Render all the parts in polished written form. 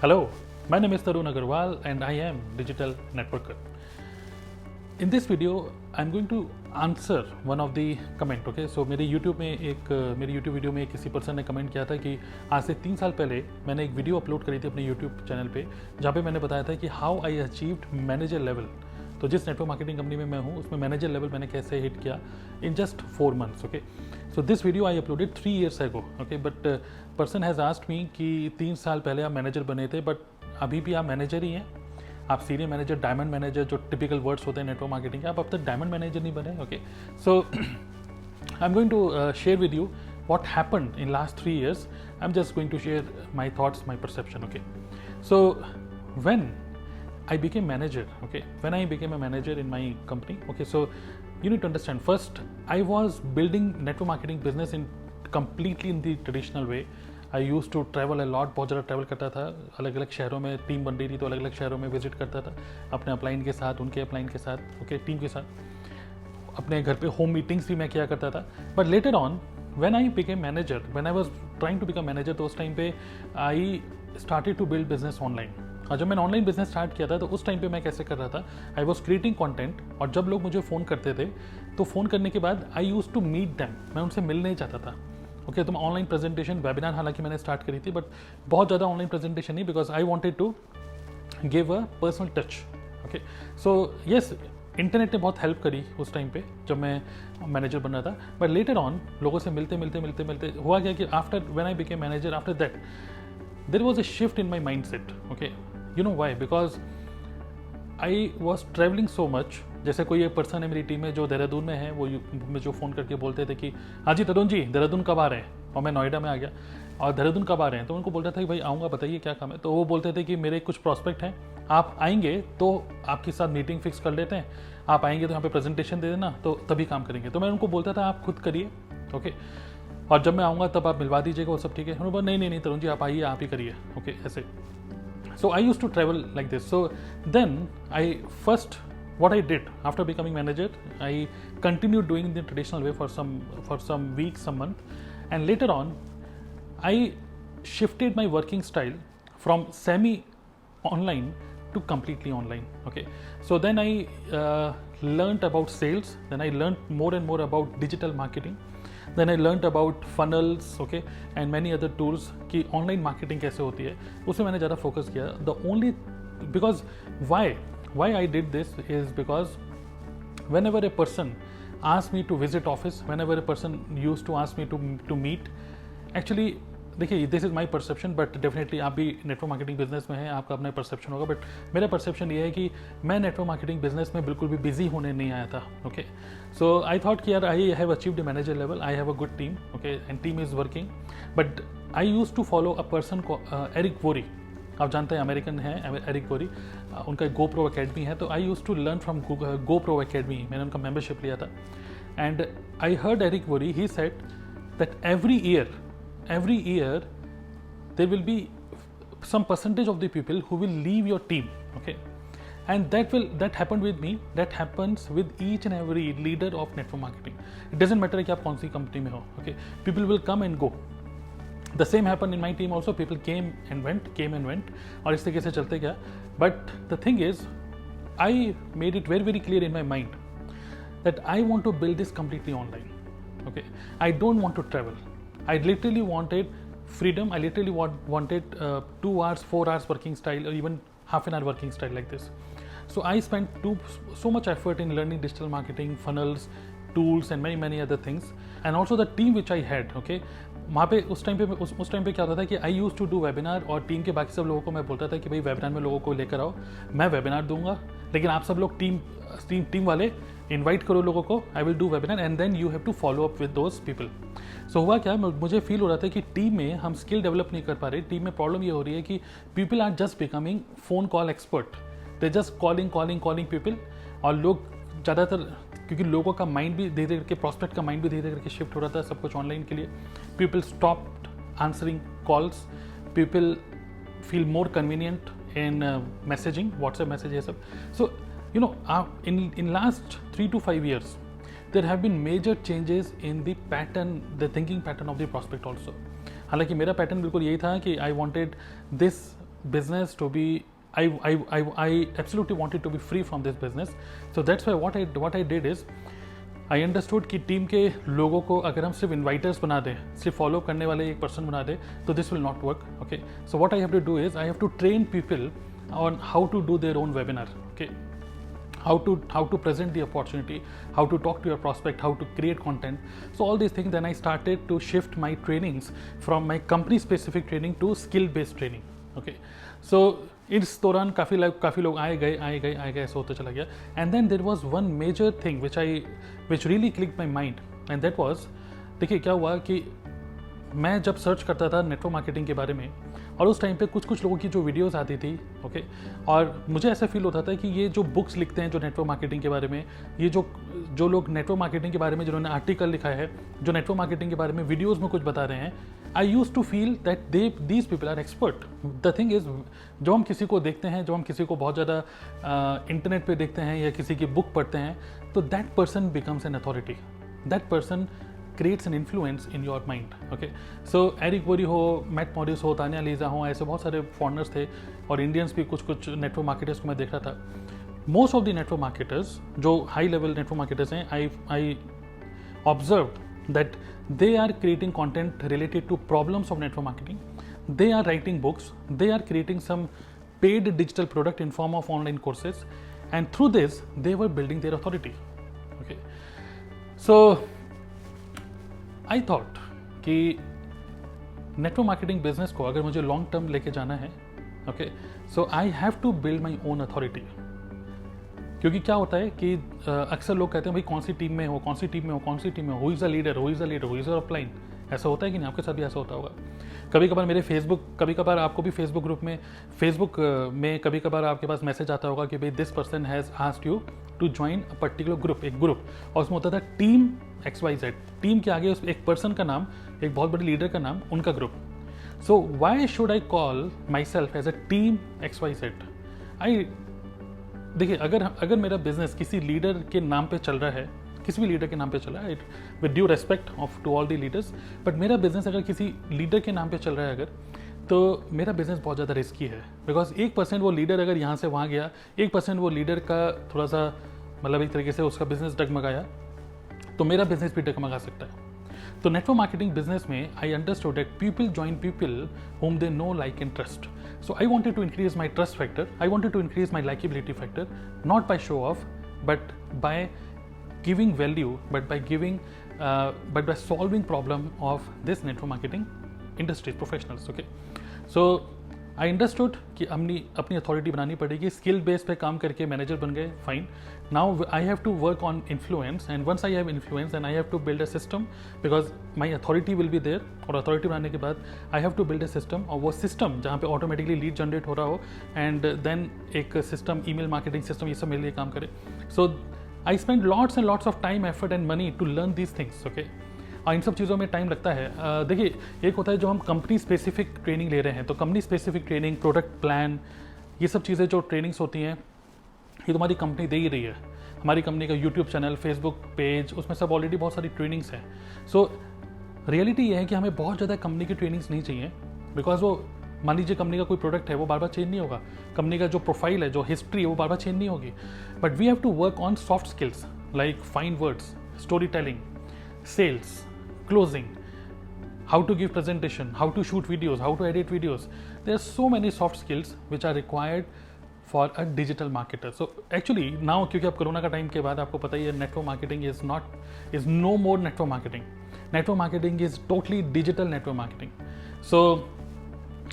Hello, my name is Tarun Agarwal and I am Digital Networker. In this video, I'm going to answer one of the comment. Okay, so मेरे YouTube video में किसी person ने comment किया था कि आज से 3 साल पहले मैंने एक वीडियो अपलोड करी थी अपने YouTube चैनल पे, जहाँ पे मैंने बताया था कि how I achieved manager level. तो जिस नेटवर्क मार्केटिंग कंपनी में मैं हूँ उसमें मैनेजर लेवल मैंने कैसे हिट किया in just 4 months. Okay, so this video I uploaded 3 years ago. Okay, but person has asked me कि 3 साल पहले आप मैनेजर बने थे बट अभी भी आप मैनेजर ही हैं. आप सीनियर मैनेजर, डायमंड मैनेजर, जो टिपिकल वर्ड्स होते हैं नेटवर्क मार्केटिंग के, आप अब तक डायमंड मैनेजर नहीं बने. Okay, so I am going to share with you what happened in last 3 years. I'm just going to share my thoughts, my perception. Okay, so when I became manager, okay, when I became a manager in my company, okay, so you need to understand, first I was building network marketing business in completely in the traditional way. I used to travel a lot, बहुत ज़्यादा travel करता था, अलग अलग शहरों में team बन रही थी तो अलग अलग शहरों में विजिट करता था अपने अपलाइन के साथ, उनके अपलाइन के साथ, ओके, टीम के साथ. अपने घर पे होम मीटिंग्स भी मैं किया करता था. But later on when I became manager, when I was trying to become manager, तो उस टाइम पे I started to build business online. और जब मैंने ऑनलाइन बिजनेस स्टार्ट किया था तो उस टाइम पे मैं कैसे कर रहा था, आई वॉज क्रिएटिंग कॉन्टेंट, और जब लोग मुझे फ़ोन करते थे तो फ़ोन करने के बाद आई यूज़ टू मीट दैम, मैं उनसे मिलना ही चाहता था. ओके, तो मैं ऑनलाइन प्रेजेंटेशन, वेबिनार हालांकि मैंने स्टार्ट करी थी बट बहुत ज़्यादा ऑनलाइन प्रेजेंटेशन नहीं, because I wanted to give a personal touch. Okay, so yes, internet ने बहुत हेल्प करी उस टाइम पे जब मैं मैनेजर बन रहा था. बट लेटर ऑन लोगों से मिलते हुआ क्या कि after when I became manager, after that there was a shift in my mindset. Okay, you know why? Because I was travelling so much. जैसे कोई एक पर्सन है मेरी टीम में जो देहरादून में है, वो मुझे जो फ़ोन करके बोलते थे कि हाँ जी तरुण जी, देहरादून कब आ रहे हैं, और मैं नोएडा में आ गया और देहरादून कब आ रहे हैं, तो उनको बोलता था कि भाई आऊँगा, बताइए क्या काम है. तो वो बोलते थे कि मेरे कुछ प्रॉस्पेक्ट हैं, आप आएंगे तो आपके साथ मीटिंग फिक्स कर लेते हैं, आप आएंगे तो यहाँ पे प्रेजेंटेशन दे देना, तो तभी काम करेंगे. तो मैं उनको बोलता था आप खुद करिए, ओके, और जब मैं आऊँगा तब आप मिलवा दीजिएगा, वो सब ठीक है. उन्होंने बोला नहीं तरुण जी आप आइए, आप ही करिए. ओके, ऐसे. So I used to travel like this. So then what I did after becoming manager, I continued doing the traditional way for some weeks, some month, and later on I shifted my working style from semi online to completely online. Okay, so then I learned about sales, then I learned more and more about digital marketing, then I learned about funnels, okay, and many other tools कि online marketing कैसे होती है, उसमें मैंने ज़्यादा focus किया. The only because why I did this is because whenever a person asked me to visit office, whenever a person used to ask me to meet, actually देखिए this is my perception, but definitely आप भी network marketing business में हैं, आपका अपना perception होगा, but मेरा perception ये है कि मैं नेटवर्क मार्केटिंग बिजनेस में बिल्कुल भी बिजी होने नहीं आया था. ओके, सो आई थॉट कि यार I have achieved manager level, I have a good team, okay, and team is working. But I use to follow a person को एरिक वोरी, आप जानते हैं अमेरिकन है एरिक वोरी, उनका GoPro अकेडमी है, तो I use to learn from GoPro academy, मैंने उनका मेम्बरशिप लिया था. And I heard Eric Worre, he said that every year there will be some percentage of the people who will leave your team. Okay, and that happened with me, that happens with each and every leader of network marketing. It doesn't matter कि आप कौन सी company में हो. Okay, people will come and go. The same happened in my team also. People came and went और इस तरीके से चलते गया. But the thing is, I made it very clear in my mind that I want to build this completely online. Okay, I don't want to travel. I literally wanted freedom. I literally wanted 2 hours, 4 hours working style, or even half an hour working style like this. So I spent so much effort in learning digital marketing, funnels, tools, and many other things. And also the team which I had, okay, वहाँ पे उस time पे क्या होता था कि आई use to do webinar, और team के बाकी सब लोगों को मैं बोलता था कि भाई वेबिनार में लोगों को लेकर आओ, मैं वेबिनार दूंगा, लेकिन आप सब लोग टीम वाले इनवाइट करो लोगों को, I will do webinar and then you have to follow up with those people. So हुआ क्या, मुझे फील हो रहा था कि टीम में हम स्किल डेवलप नहीं कर पा रहे. टीम में प्रॉब्लम ये हो रही है कि people are just becoming phone call expert, they just calling people, और लोग ज़्यादातर, क्योंकि लोगों का माइंड भी धीरे धीरे करके, प्रॉस्पेक्ट का माइंड भी धीरे धीरे करके शिफ्ट हो रहा था सब कुछ ऑनलाइन के लिए. People stopped answering calls, people feel more convenient in messaging, WhatsApp message, ये सब. सो you know, in last 3 to 5 years there have been major changes in the thinking pattern of the prospect also. हालांकि मेरा pattern बिल्कुल यही था कि I wanted this business to be, I absolutely wanted to be free from this business. So that's why what I did is I understood कि team के लोगों को अगर हम सिर्फ इन्वाइटर्स बना दें, सिर्फ फॉलो करने वाले एक पर्सन बना दें, तो this will not work. Okay, so what I have to do is I have to train people on how to do their own webinar. Okay, how to present the opportunity, how to talk to your prospect, how to create content. So all these things, then I started to shift my trainings from my company specific training to skill based training. Okay, so इस दौरान काफ़ी लोग आए गए ऐसा होता चला गया. And then there was one major thing which really click my mind, and that was, देखिए क्या हुआ कि मैं जब सर्च करता था नेटवर्क मार्केटिंग के बारे में, और उस टाइम पे कुछ लोगों की जो वीडियोस आती थी, ओके, और मुझे ऐसा फील होता था कि ये जो बुक्स लिखते हैं जो नेटवर्क मार्केटिंग के बारे में, ये जो लोग नेटवर्क मार्केटिंग के बारे में जिन्होंने आर्टिकल लिखा है, जो नेटवर्क मार्केटिंग के बारे में वीडियोस में कुछ बता रहे हैं, I use to feel that these people are expert. The thing is, जो हम किसी को देखते हैं, जो हम किसी को बहुत ज़्यादा इंटरनेट पे देखते हैं या किसी की बुक पढ़ते हैं, तो that person becomes an authority, that person creates an influence in your mind. Okay, so Eric Worre हो, मैट मॉरिस हो, तानिया लीजा हो, ऐसे बहुत सारे फॉरनर्स थे, और इंडियंस भी कुछ नेटवर्क मार्केटर्स को मैं देख रहा था. Most of the network marketers जो हाई लेवल नेटवर्क मार्केटर्स हैं, I observe that they are creating content related to problems of network marketing, they are writing books, they are creating some paid digital product in form of online courses, and through this they were building their authority. Okay, so I thought कि network marketing business को अगर मुझे long term लेके जाना है, okay, so I have to build my own authority. क्योंकि क्या होता है कि अक्सर लोग कहते हैं भाई कौन सी टीम में हो, who is a leader, who is a upline. ऐसा होता है कि नहीं, आपके साथ भी ऐसा होता होगा. कभी कभार मेरे कभी कभार आपको भी फेसबुक ग्रुप में कभी कभार आपके पास मैसेज आता होगा कि भाई this person has asked you to join a particular group, एक ग्रुप, और उसमें होता था टीम XYZ. टीम के आगे उस एक पर्सन का नाम, एक बहुत बड़े लीडर का नाम, उनका group. So why should I call myself as a team XYZ? देखिए, अगर मेरा बिजनेस किसी लीडर के नाम पे चल रहा है, किसी भी लीडर के नाम पे चल रहा है, with due respect of to all the leaders, but मेरा बिजनेस अगर किसी लीडर के नाम पे चल रहा है अगर, तो मेरा बिजनेस बहुत ज़्यादा रिस्की है. बिकॉज 1% वो लीडर अगर यहाँ से वहाँ गया, 1% वो लीडर का थोड़ा सा मतलब एक तरीके से उसका बिजनेस डगमगाया, तो मेरा बिजनेस भी डगमगा सकता है. तो नेटवर्क मार्केटिंग बिजनेस में I understood that people join people whom they know, like and trust. So I wanted to increase my trust factor. I wanted to increase my likability factor, not by show off, but by giving value, but by solving problem of this network marketing industry professionals. Okay, so I understood कि अपनी authority बनानी पड़ेगी. Skill base पे काम करके manager बन गए, fine. Now I have to work on influence, and once I have influence and I have to build a system, because my authority will be there. और अथॉरिटी बनाने के बाद I have to build a system, और वो system जहाँ पे automatically lead generate हो रहा हो, एंड देन एक सिस्टम, ईमेल मार्केटिंग सिस्टम, ये सब मेरे लिए काम करे. So I spend lots and lots of time, effort and money to learn these things. Okay, और इन सब चीज़ों में टाइम लगता है. देखिए, एक होता है जो हम कंपनी स्पेसिफिक ट्रेनिंग ले रहे हैं, तो company specific training, product plan, ये सब चीज़ें जो ट्रेनिंग्स होती हैं, ये तुम्हारी कंपनी दे ही रही है. हमारी कंपनी का यूट्यूब चैनल, फेसबुक पेज, उसमें सब ऑलरेडी बहुत सारी ट्रेनिंग्स हैं. सो रियलिटी ये है कि हमें बहुत ज़्यादा कंपनी की ट्रेनिंग्स नहीं चाहिए, बिकॉज वो, मान लीजिए कंपनी का कोई प्रोडक्ट है, वो बार बार चेंज नहीं होगा. कंपनी का जो प्रोफाइल है, जो हिस्ट्री है, वो बार बार चेंज नहीं होगी. But we have to work on soft skills like fine words, story telling, sales, closing, how to give presentation, how to shoot videos, how to edit videos. There are so many soft skills which are required for a digital marketer. So actually now, क्योंकि अब corona का time के बाद आपको पता ही है, network marketing is no more network marketing. Network marketing is totally digital network marketing. So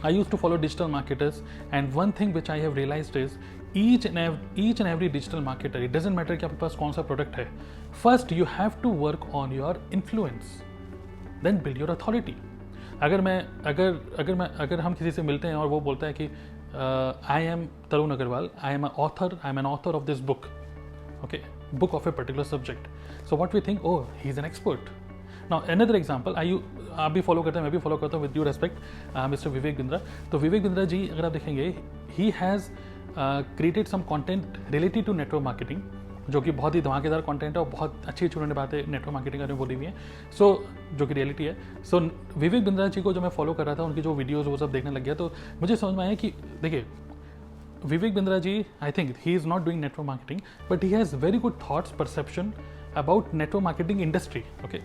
I used to follow digital marketers, and one thing which I have realized is each and every digital marketer, it doesn't matter कि आपके पास कौन सा product है, first you have to work on your influence, then build your authority. अगर हम किसी से मिलते हैं और वो बोलता है कि I am Tarun Agarwal, I am an author of this book, okay, book of a particular subject. So what we think, oh, he is an expert. Now another example, आप भी फॉलो करते हैं, मैं भी फॉलो करता हूँ, with due respect, mister Vivek Bindra. तो विवेक बिंद्रा जी, अगर आप देखेंगे, he has created some content related to network marketing, जो कि बहुत ही धमाकेदार कंटेंट है और बहुत अच्छी अच्छी उन्होंने बातें नेटवर्क मार्केटिंग के बारे में बोली हुई हैं। सो जो कि रियलिटी है। सो विवेक बिंद्रा जी को जो मैं फॉलो कर रहा था, उनकी जो वीडियोज़ वो सब देखने लग गया, तो मुझे समझ में आया कि देखिए Vivek Bindra ji, I think he is not doing network marketing, but he has very good thoughts, perception about network marketing industry, okay,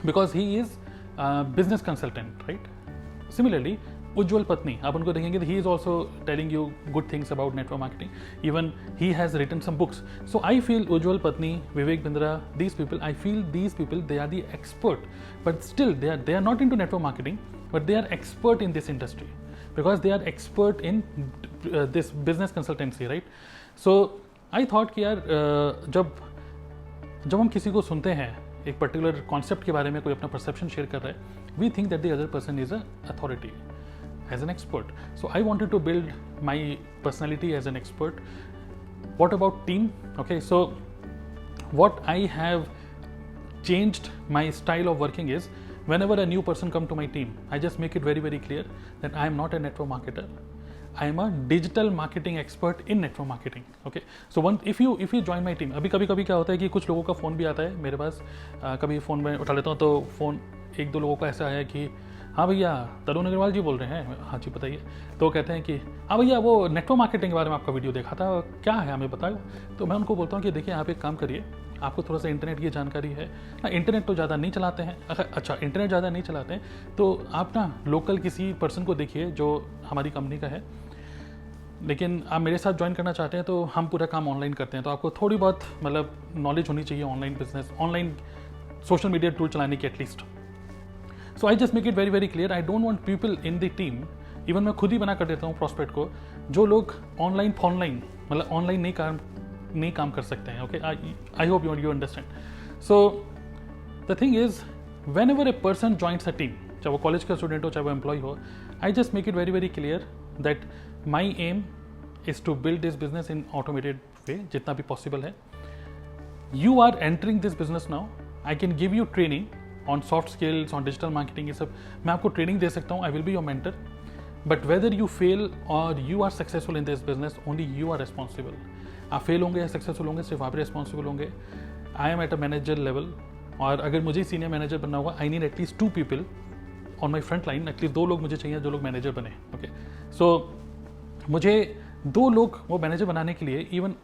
because he is business consultant, right. Similarly Ujjwal Patni, आप उनको देखेंगे तो he is also telling you good things about network marketing, even he has written some books. So I feel Ujjwal Patni, Vivek Bindra, these people, I feel these people, they are the expert, but still they are not into network marketing, but they are expert in this industry because they are expert in this business consultancy, right? So I thought कि यार जब हम किसी को सुनते हैं, एक particular concept के बारे में कोई अपना परसेप्शन शेयर कर रहा है, we think that the other person is a authority as an expert. So I wanted to build my personality as an expert. What about team? Okay, so what I have changed my style of working is whenever a new person come to my team, I just make it very clear that I am not a network marketer. I am a digital marketing expert in network marketing. Okay, so if you join my team, अभी कभी क्या होता है कि कुछ लोगों का phone भी आता है मेरे पास, कभी फ़ोन में उठा लेता हूँ तो फ़ोन एक दो लोगों का ऐसा आया कि हाँ भैया तरुण अग्रवाल जी बोल रहे हैं, हाँ जी बताइए। तो कहते हैं कि हाँ भैया वो नेटवर्क मार्केटिंग के बारे में आपका वीडियो देखा था, क्या है हमें बताओ। तो मैं उनको बोलता हूँ कि देखिए आप एक काम करिए, आपको थोड़ा सा इंटरनेट की जानकारी है ना, इंटरनेट तो ज़्यादा नहीं चलाते हैं, अच्छा इंटरनेट ज़्यादा नहीं चलाते हैं तो आप ना लोकल किसी पर्सन को देखिए जो हमारी कंपनी का है, लेकिन आप मेरे साथ ज्वाइन करना चाहते हैं तो हम पूरा काम ऑनलाइन करते हैं, तो आपको थोड़ी बहुत मतलब नॉलेज होनी चाहिए online business, online social media tool चलाने की at least. So I just make it very clear, I don't want people in the team, even मैं खुद ही बना कर देता हूँ प्रॉस्पेक्ट को, जो लोग ऑनलाइन मतलब ऑनलाइन नहीं काम कर सकते हैं। Okay, I hope you understand. So the thing is when ever a person joins a team, चाहे वो कॉलेज का स्टूडेंट हो चाहे वो एम्प्लॉय हो, I just make it very clear that my aim is to build this business in automated way जितना भी possible है। You are entering this business now, I can give you training on soft skills, on digital marketing, ये सब मैं आपको training दे सकता हूँ, I will be your mentor, but whether you fail और you are successful in this business, only you are responsible. आप fail होंगे या सक्सेसफुल होंगे सिर्फ आप रिस्पॉन्सिबल होंगे। I am at a manager level, और अगर मुझे सीनियर मैनेजर बनना होगा, I need at least 2 people on my front line, at least 2 लोग मुझे चाहिए जो लोग मैनेजर बने। ओके, सो मुझे 2 लोग वो मैनेजर बनाने के लिए, even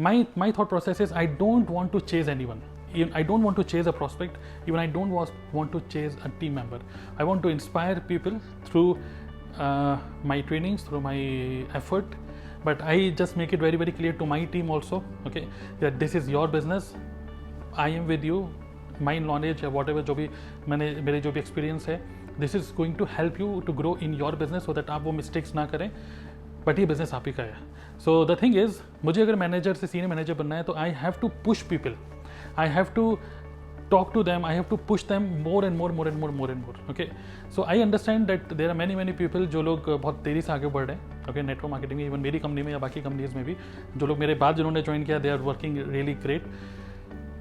my thought process is I don't want to chase anyone. I don't want to chase a prospect, even I don't want to chase a team member. I want to inspire people through my trainings, through my effort, but I just make it very clear to my team also, okay, that this is your business, I am with you, my knowledge or whatever जो भी मेरे जो भी experience है, this is going to help you to grow in your business so that आप वो mistakes ना करें, बट ये बिजनेस आप ही का है. सो द थिंग इज, मुझे अगर मैनेजर से सीनियर मैनेजर बनना है तो I have to push people, I have to talk to them, I have to push them more and more. Okay, so I understand that there are many people जो लोग बहुत तेज़ी से आगे बढ़ रहे हैं, okay, नेटवर्क मार्केटिंग में, इवन मेरी कंपनी में या बाकी कंपनीज में भी जो लोग मेरे बाद जिन्होंने ज्वाइन किया, they are working really great.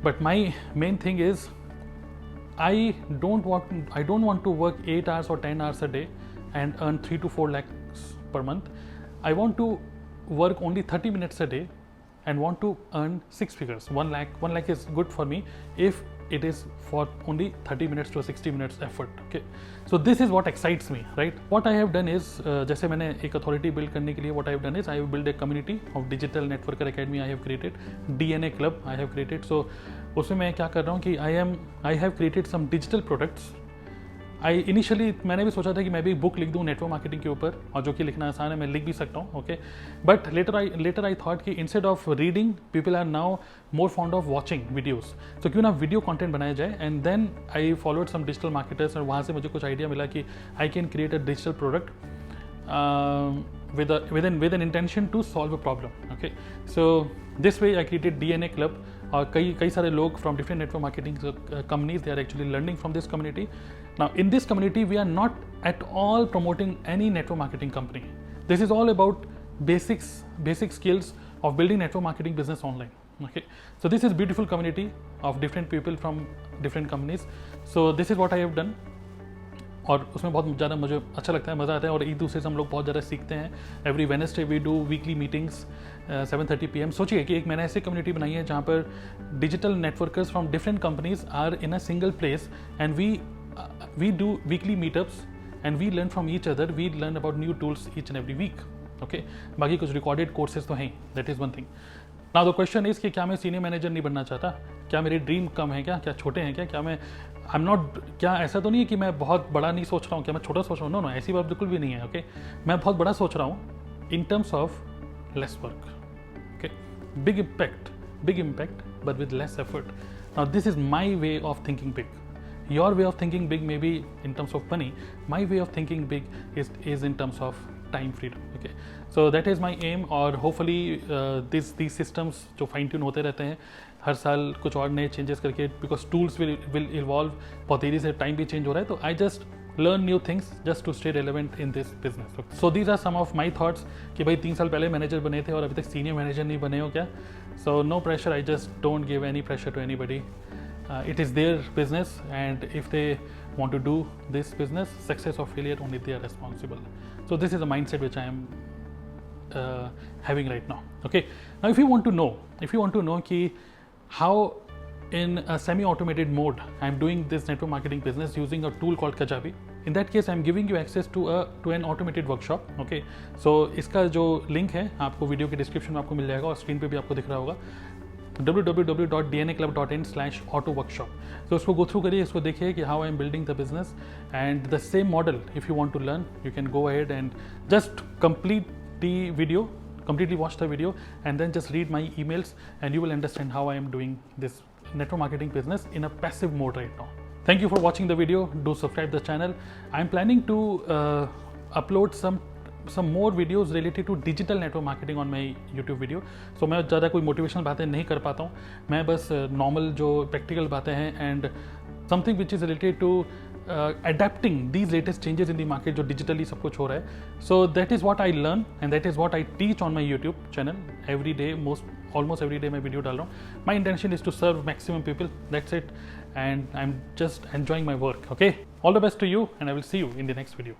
But my main thing is I don't want to work 8 hours or 10 hours a day and earn 3 to 4 lakhs per month. I want to work only 30 minutes a day and want to earn 6 figures. 1 lakh is good for me if it is for only 30 minutes to 60 minutes effort. Okay, so this is what excites me, right? What I have done is, जैसे मैंने एक authority build करने के लिए what I have done is I have built a community of digital networker academy. I have created DNA club. I have created, so उसमें मैं क्या कर रहा हूँ कि I have created some digital products. Initially मैंने भी सोचा था कि मैं भी बुक लिख दूँ नेटवर्क मार्केटिंग के ऊपर, और जो कि लिखना आसान है, मैं लिख भी सकता हूँ. Okay, but later I thought कि instead of reading, people are now more fond of watching videos, तो क्यों ना वीडियो कंटेंट बनाया जाए. And then I followed some digital marketers, और वहाँ से मुझे कुछ आइडिया मिला कि I can create a digital product with an intention to solve a problem. Okay, so this way I created DNA Club, और कई सारे लोग from different network marketing companies, they are actually learning from this community. Now in this community we are not at all promoting any network marketing company. This is all about basic skills of building network marketing business online. Okay, so this is beautiful community of different people from different companies. So this is what I have done. और उसमें बहुत ज़्यादा मुझे अच्छा लगता है, मज़ा आता है और एक दूसरे से हम लोग बहुत ज़्यादा सीखते हैं। Every Wednesday we do weekly meetings 7:30 PM। सोचिए कि एक मैंने ऐसी कम्युनिटी बनाई है जहाँ पर digital networkers from different companies are in a single place and we do weekly meetups and we learn from each other, we learn about new tools each and every week. Okay, बाकी कुछ recorded courses तो हैं, that is one thing. Now the question is कि क्या मैं senior manager नहीं बनना चाहता? क्या मेरे ड्रीम कम है? क्या छोटे हैं? क्या मैं आई एम नॉट, क्या ऐसा तो नहीं है कि मैं बहुत बड़ा नहीं सोच रहा हूँ, क्या मैं छोटा सोच रहा हूँ? नो, ऐसी बात बिल्कुल भी नहीं है। ओके, मैं बहुत बड़ा सोच रहा हूँ in terms of lace work. Okay, big impact but with less effort. Now this is my way of thinking big. Your way of thinking big may be in terms of money. My way of thinking big is in terms of time freedom. Okay, so that is my aim. और hopefully these systems जो fine tune होते रहते हैं हर साल कुछ और नए changes करके, because tools will evolve, बहुत तेज़ी से time भी change हो रहा है, तो I just learn new things just to stay relevant in this business. Okay. So these are some of my thoughts कि भाई 3 साल पहले मैनेजर बने थे और अभी तक सीनियर मैनेजर नहीं बने हो क्या? So no pressure, I just don't give any pressure to anybody. It is their business, and if they want to do this business, success or failure, only they are responsible. So this is a mindset which I am having right now. Okay, now if you want to know ki how in a semi-automated mode I am doing this network marketing business using a tool called Kajabi, in that case I am giving you access to an automated workshop. Okay, so इसका जो link है आपको video के description में आपको मिल जाएगा और screen पे भी आपको दिख रहा होगा, www.dnaclub.in/auto-workshop. तो उसको गो थ्रू करिए, इसको देखिए कि how I am building the business and the same model if you want to learn you can go ahead and just completely watch the video and then just read my emails and you will understand how I am doing this network marketing business in a passive mode right now. Thank you for watching the video. Do subscribe the channel. I am planning to upload some more videos related to digital network marketing on my YouTube video. So मैं ज़्यादा कोई motivational बातें नहीं कर पाता हूँ, मैं बस नॉर्मल जो प्रैक्टिकल बातें हैं and something which is related to adapting these latest changes in the market जो digitally सब कुछ हो रहा है. So that is what I learn and that is what I teach on my YouTube channel every day. Almost every day मैं video डाल रहा हूँ. My intention is to serve maximum people. That's it, and I'm just enjoying my work. Okay, all the best to you and I will see you in the next video.